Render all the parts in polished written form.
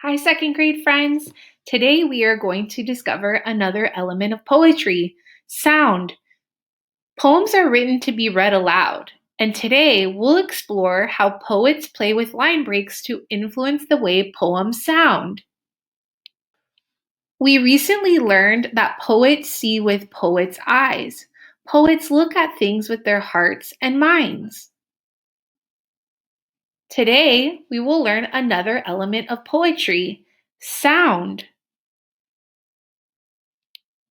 Hi, second grade friends. Today we are going to discover another element of poetry sound. Poems are written to be read aloud, and today we'll explore how poets play with line breaks to influence the way poems sound. We recently learned that poets see with poets' eyes. Poets look at things with their hearts and minds. Today we will learn another element of poetry sound.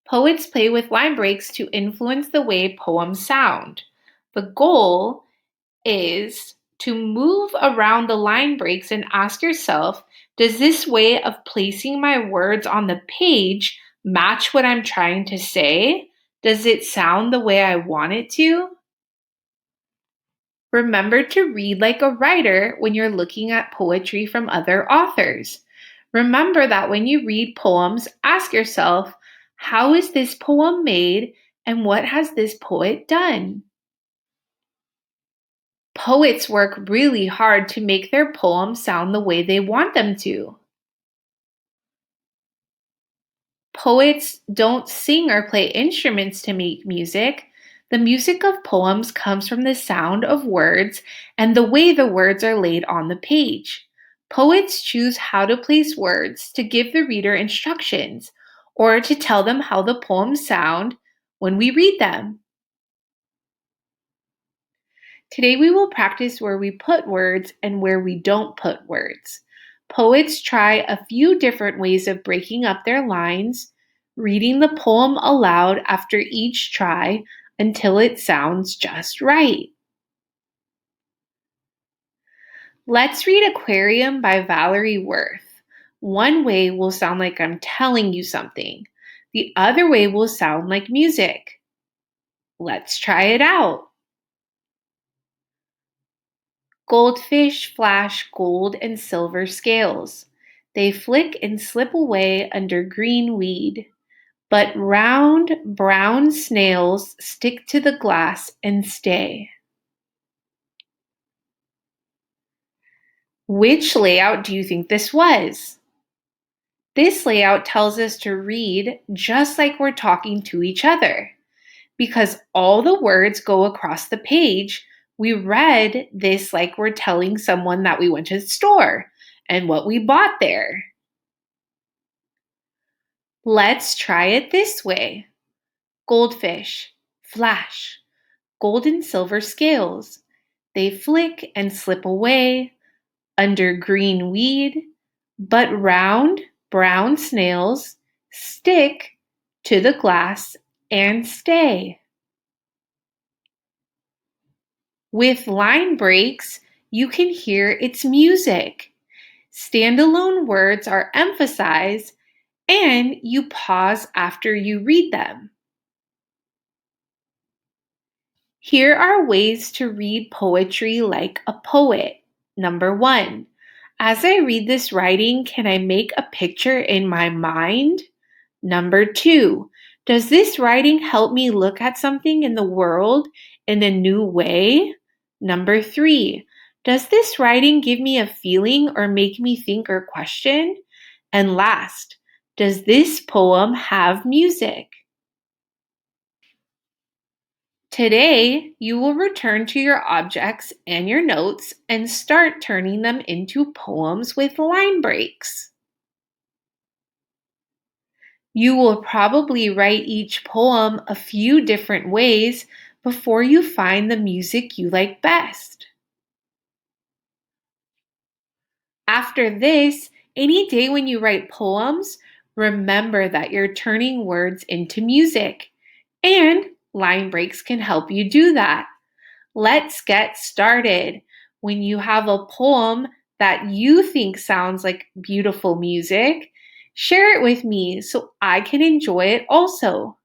Poets play with line breaks to influence the way poems sound. The goal is to move around the line breaks and ask yourself, does this way of placing my words on the page match what I'm trying to say? Does it sound the way I want it to? Remember to read like a writer when you're looking at poetry from other authors. Remember that when you read poems, ask yourself, how is this poem made and what has this poet done? Poets work really hard to make their poems sound the way they want them to. Poets don't sing or play instruments to make music. The music of poems comes from the sound of words and the way the words are laid on the page. Poets choose how to place words to give the reader instructions or to tell them how the poems sound when we read them. Today we will practice where we put words and where we don't put words. Poets try a few different ways of breaking up their lines, reading the poem aloud after each try until it sounds just right. Let's read Aquarium by Valerie Worth. One way will sound like I'm telling you something. The other way will sound like music. Let's try it out. Goldfish flash gold and silver scales. They flick and slip away under green weed. But round brown snails stick to the glass and stay. Which layout do you think this was? This layout tells us to read just like we're talking to each other. Because all the words go across the page, we read this like we're telling someone that we went to the store and what we bought there. Let's try it this way. Goldfish, flash, gold and silver scales. They flick and slip away under green weed, but round brown snails stick to the glass and stay. With line breaks, you can hear its music. Standalone words are emphasized and you pause after you read them. Here are ways to read poetry like a poet. Number 1, as I read this writing, can I make a picture in my mind? Number 2, does this writing help me look at something in the world in a new way? Number 3, does this writing give me a feeling or make me think or question? And last, does this poem have music? Today, you will return to your objects and your notes and start turning them into poems with line breaks. You will probably write each poem a few different ways before you find the music you like best. After this, any day when you write poems, remember that you're turning words into music, and line breaks can help you do that. Let's get started. When you have a poem that you think sounds like beautiful music, share it with me so I can enjoy it also.